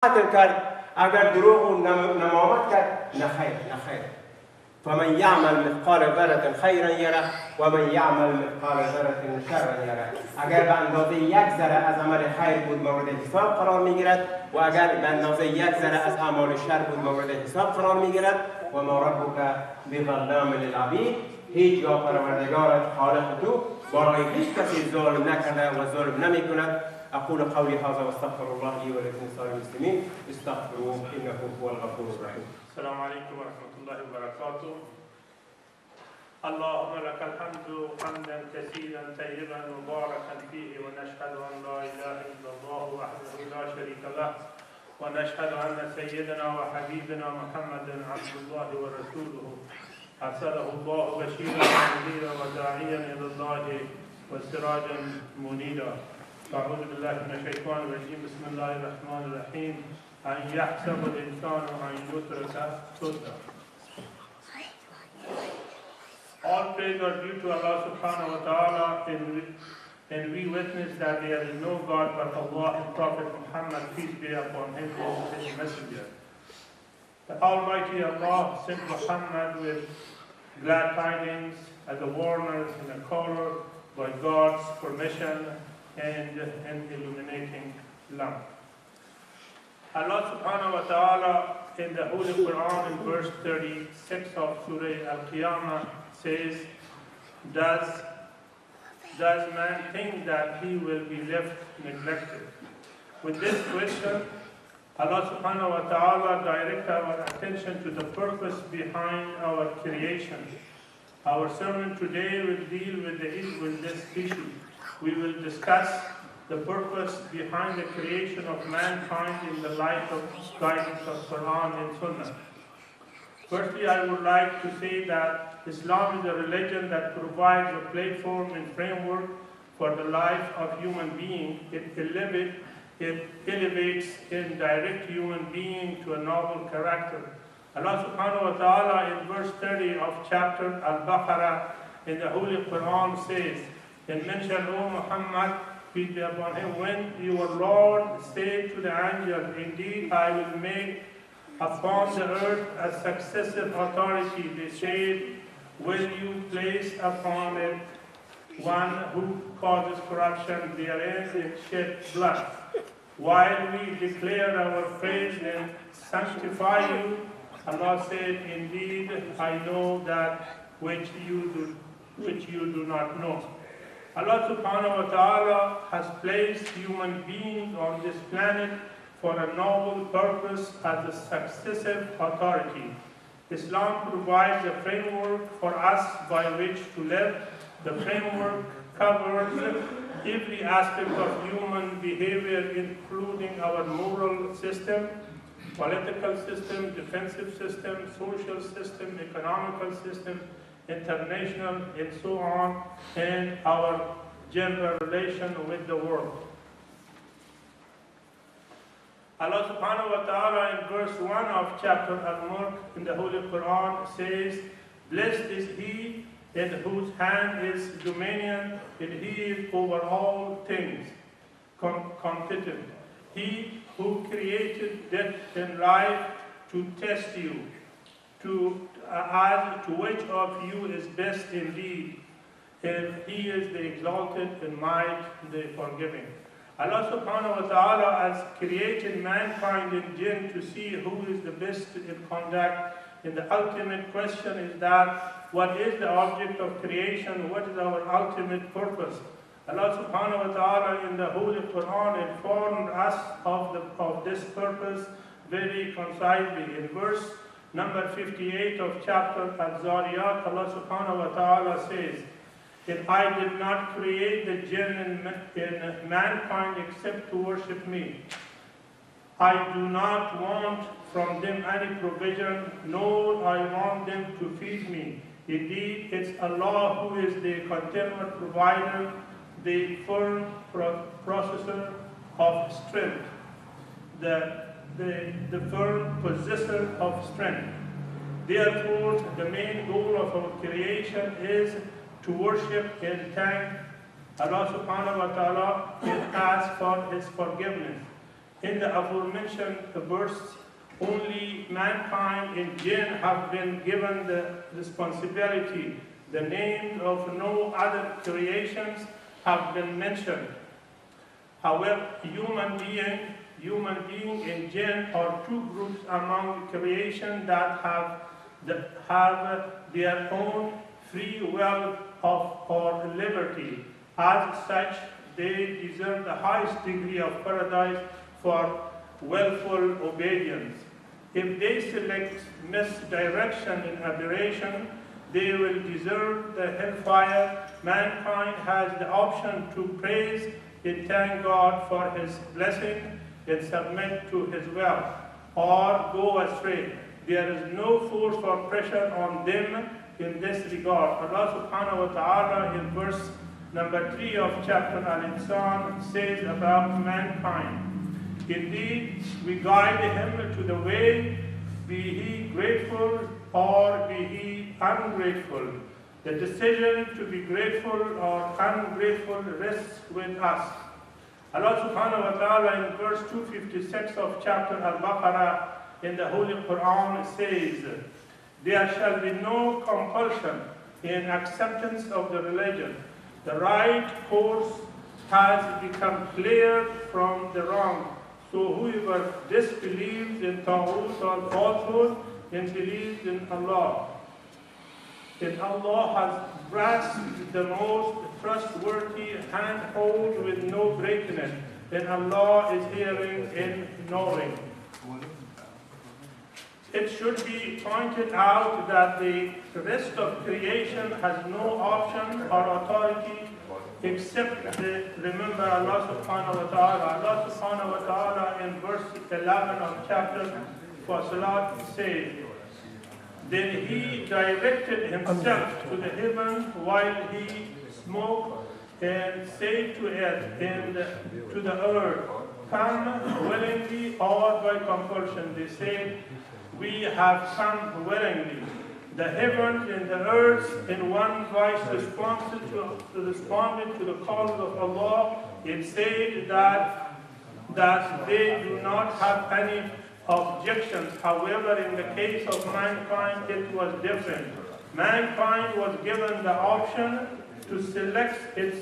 کرد اگر دروغ و نمامت کرد نخیر فمن یعمل مثقال ذره خیرا یره و من یعمل مثقال ذره شرا یره. اگر به اندازه یک ذره از عمل خیر بود مورد حساب قرار میگیرد و اگر به اندازه یک ذره از اعمال شر بود مورد حساب قرار میگیرد. و ما ربک بظلام للعبید، هیچ جا پروردگارت خالق تو برای هیچ کسی ظلم نکرده و ظلم نمیکند. أقول قولي هذا واستغفر الله لي ولكم سائر المسلمين استغفروه إنه هو الغفور الرحيم. السلام عليكم ورحمة الله وبركاته. اللهم لك الحمد حمدا كثيرا طيبا مباركا فيه، ونشهد أن لا إله إلا الله وحده لا شريك له، ونشهد أن سيدنا وحبيبنا محمدا عبد الله ورسوله أرسله الله بشيرا ونذيرا وداعيا إلى الله وسراجا منيرا. أعوذ بالله من الشيطان الرجيم. بسم الله الرحمن الرحيم. أن يحسب الإنسان أن يترك سدى. All praise are due to Allah subhanahu wa ta'ala, and we witness that there is no God but Allah and Prophet Muhammad, peace be upon him, is his messenger. The Almighty Allah sent Muhammad with glad tidings as a warner and a caller by God's permission and an illuminating lamp. Allah subhanahu wa ta'ala in the Holy Quran in verse 36 of Surah Al-Qiyamah says, Does man think that he will be left neglected? With this question, Allah subhanahu wa ta'ala directs our attention to the purpose behind our creation. Our sermon today will deal with this issue. We will discuss the purpose behind the creation of mankind in the light of guidance of Quran and Sunnah. Firstly, I would like to say that Islam is a religion that provides a platform and framework for the life of human being. It elevates and directs human being to a noble character. Allah subhanahu wa ta'ala in verse 30 of chapter Al-Baqarah in the Holy Quran says, and mention, O Muhammad, peace be upon him, when your Lord said to the angel, Indeed, I will make upon the earth a successive authority. They said, Will you place upon it one who causes corruption therein and shed blood? While we declare our praise and sanctify you, Allah said, Indeed, I know that which you do not know. Allah subhanahu wa ta'ala has placed human beings on this planet for a noble purpose as a successive authority. Islam provides a framework for us by which to live. The framework covers every aspect of human behavior, including our moral system, political system, defensive system, social system, economical system, international, and so on, and our general relation with the world. Allah subhanahu wa ta'ala in verse 1 of chapter Al-Mulk in the Holy Quran says, Blessed is he in whose hand is dominion, and he is over all things competent. He who created death and life to test you, as to which of you is best indeed, and he is the exalted and might, the forgiving. Allah subhanahu wa ta'ala has created mankind and jinn to see who is the best in conduct, and the ultimate question is that, what is the object of creation? What is our ultimate purpose? Allah subhanahu wa ta'ala in the Holy Quran informed us of this purpose very concisely. In verse number 58 of chapter Al-Zariyat, Allah subhanahu wa ta'ala says, And I did not create the jinn and mankind except to worship me. I do not want from them any provision, nor I want them to feed me. Indeed, it's Allah who is the continual provider, the firm processor of strength, the firm possessor of strength. Therefore, the main goal of our creation is to worship and thank Allah subhanahu wa ta'ala and ask for His forgiveness. In the aforementioned verse, only mankind and jinn have been given the responsibility. The names of no other creations have been mentioned. However, human being and jinn are two groups among creation that have their own free will or liberty. As such, they deserve the highest degree of paradise for willful obedience. If they select misdirection and aberration, they will deserve the hellfire. Mankind has the option to praise and thank God for His blessing and submit to His will, or go astray. There is no force or pressure on them in this regard. Allah subhanahu wa ta'ala in verse number 3 of chapter Al-Insan says about mankind, indeed, we guide him to the way, be he grateful or be he ungrateful. The decision to be grateful or ungrateful rests with us. Allah subhanahu wa ta'ala in verse 256 of chapter Al-Baqarah in the Holy Quran says, there shall be no compulsion in acceptance of the religion. The right course has become clear from the wrong. So whoever disbelieves in Tawhid or falsehood and believes in Allah, and Allah has grasped the most trustworthy handhold with no break in it, and Allah is hearing and knowing. It should be pointed out that the rest of creation has no option or authority except remember Allah subhanahu wa ta'ala. Allah subhanahu wa ta'ala in verse 11 of chapter Fussilat says, then He directed Himself to the heaven while He smoked and said to it and to the earth, come willingly or by compulsion. They said, we have come willingly. The heavens and the earth in one voice responded to the call of Allah and said that they do not have any objections. However, in the case of mankind, it was different. Mankind was given the option to select its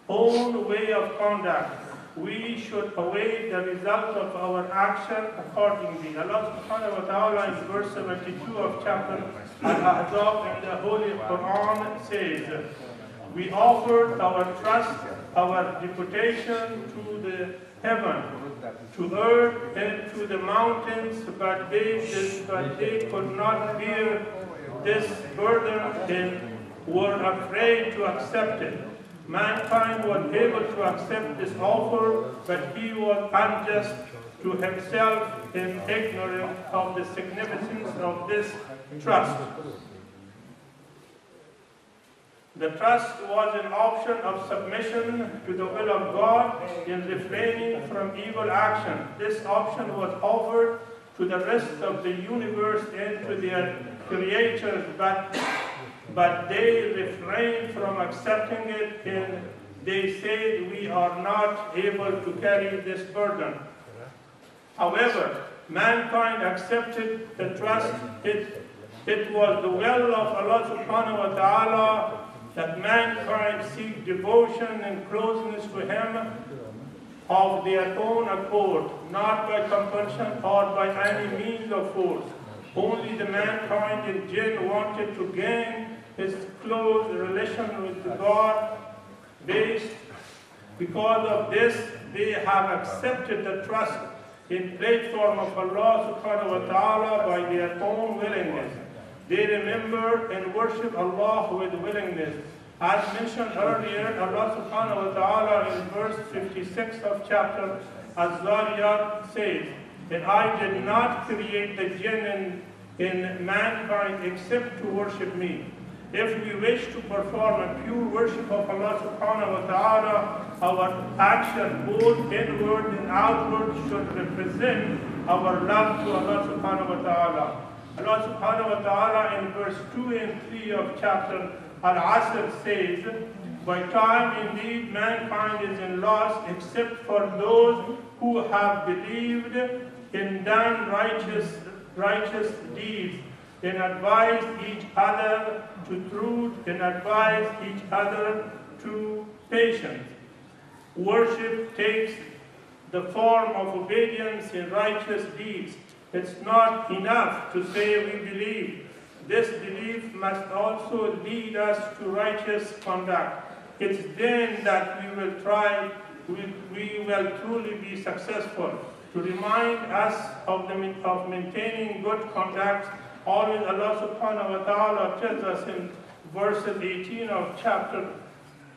own way of conduct. We should await the result of our action accordingly. Allah subhanahu wa ta'ala in verse 72 of chapter Al-Ahzab in the Holy Quran says, we offered our trust, our reputation to the heaven, to earth and to the mountains, but they could not bear this burden and were afraid to accept it. Mankind was able to accept this offer, but he was unjust to himself and ignorant of the significance of this trust. The trust was an option of submission to the will of God in refraining from evil action. This option was offered to the rest of the universe and to their creators, but they refrained from accepting it, and they said, we are not able to carry this burden. However, mankind accepted the trust. It was the will of Allah subhanahu wa ta'ala that mankind seek devotion and closeness to Him of their own accord, not by compulsion or by any means of force. Only the mankind and jinn wanted to gain his close relation with God. Because of this, they have accepted the trust in platform of Allah subhanahu wa ta'ala by their own willingness. They remember and worship Allah with willingness. As mentioned earlier, Allah subhanahu wa ta'ala in verse 56 of chapter Az-Zariyat says, and I did not create the jinn in mankind except to worship me. If we wish to perform a pure worship of Allah subhanahu wa ta'ala, our action, both inward and outward, should represent our love to Allah subhanahu wa ta'ala. Allah subhanahu wa ta'ala in verse 2 and 3 of chapter Al-Asr says, By time indeed mankind is in loss except for those who have believed in done righteous deeds, and advised each other to truth, and advised each other to patience. Worship takes the form of obedience in righteous deeds. It's not enough to say we believe. This belief must also lead us to righteous conduct. It's then that we will truly be successful. To remind us of maintaining good conduct, always Allah subhanahu wa ta'ala tells us in verses 18 of chapter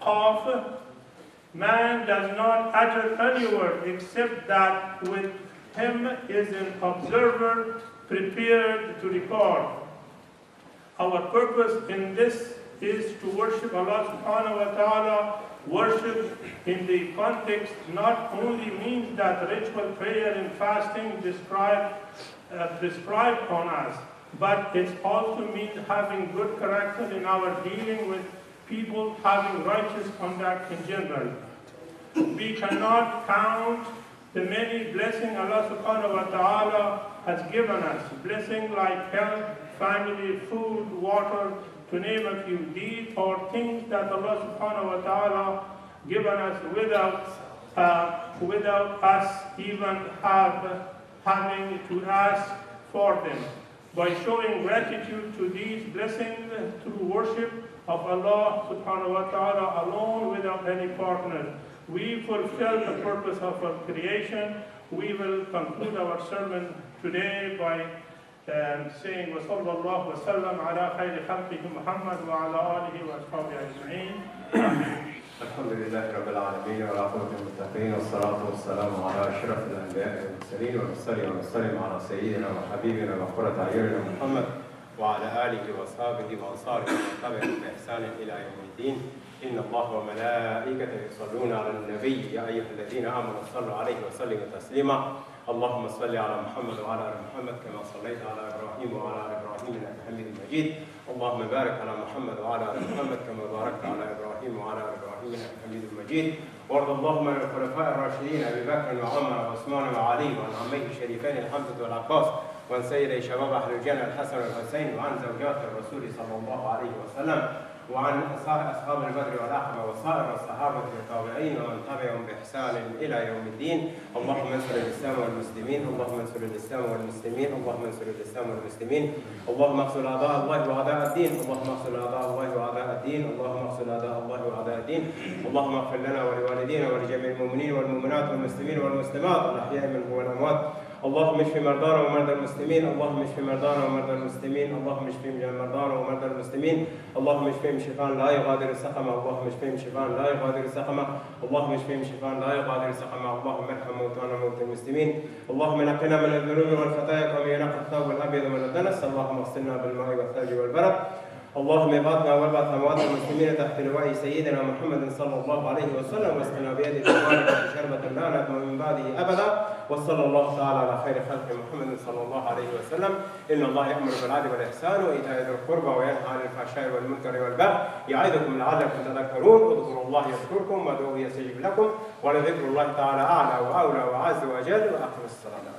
Qaf, man does not utter any word except that with him is an observer prepared to record. Our purpose in this is to worship Allah subhanahu wa ta'ala. Worship in the context not only means that ritual prayer and fasting prescribed on us, but it also means having good character in our dealing with people, having righteous conduct in general. We cannot count the many blessings Allah subhanahu wa ta'ala has given us. Blessings like health, family, food, water, to name a few. These are things that Allah subhanahu wa ta'ala given us without us even having to ask for them. By showing gratitude to these blessings through worship of Allah subhanahu wa ta'ala alone without any partner, we fulfill the purpose of our creation. We will conclude our sermon today by saying وصلى الله وسلم على خير خلقه محمد وعلى آله وأصحابه أجمعين. الحمد لله رب العالمين والعاقبة للمتقين والصلاة والسلام على أشرف الأنبياء والمرسلين ونسلم على سيدنا وحبيبنا وقرة أعيننا محمد وعلى آله وأصحابه وأنصاره ومن تبعهم بإحسان إلى يوم الدين. إن الله وملائكته يصلون على النبي يا أيها الذين آمنوا صلوا عليه وسلموا تسليما. اللهم صل على محمد وعلى آل محمد كما صليت على إبراهيم وعلى آل إبراهيم إنك حميد مجيد. اللهم بارك على محمد وعلى آل محمد كما باركت على إبراهيم وعلى آل إبراهيم إنك حميد مجيد. وارض اللهم عن الخلفاء الراشدين أبي بكر وعمر وعثمان وعلي وعن عميه الشريفين الحمزة والعباس وعن سيدي شباب أهل الجنة الحسن والحسين وعن زوجات الرسول صلى الله عليه وسلم وعن أصحاب البدر والعقبة وسائر الصحابة والتابعين ومن تبعهم بإحسان إلى يوم الدين. اللهم انصر الإسلام والمسلمين، اللهم انصر الإسلام والمسلمين، اللهم انصر الإسلام والمسلمين، اللهم اقتل أعداء الله وأعداء الدين، اللهم اقتل أعداء الله وأعداء الدين، اللهم اقتل أعداء الله وأعداء الدين، اللهم اغفر لنا ولوالدينا ولجميع المؤمنين والمؤمنات والمسلمين والمسلمات الأحياء منهم والأموات. اللهم اشف مرضانا ومرضى المسلمين، اللهم اشف مرضانا ومرضى المسلمين، اللهم اشف مرضانا ومرضى المسلمين، اللهم اشفهم شفاء لا يغادر سقما، اللهم اشفهم شفاء لا يغادر سقما، اللهم اشفهم شفاء لا يغادر سقما، اللهم ارحم موتانا وموتى المسلمين، اللهم نقنا من الذنوب والخطايا كما ينقى الثوب الابيض من الدنس، اللهم اغسلنا بالماء والثلج والبرد، اللهم ابعثنا وابعث اموات المسلمين تحت لواء سيدنا محمد صلى الله عليه وسلم واسقنا بيده المباركه شربة لا نظمأ من بعده ابدا. وصلى الله تعالى على خير خلق محمد صلى الله عليه وسلم. ان الله يامر بالعدل والاحسان وايتاء ذي القربى وينهى عن الفحشاء والمنكر والبغي يعظكم لعلكم تذكرون. اذكروا الله يذكركم وادعوه يستجب لكم ولذكر الله تعالى اعلى واولى واعز واجل. واخر الصلاه.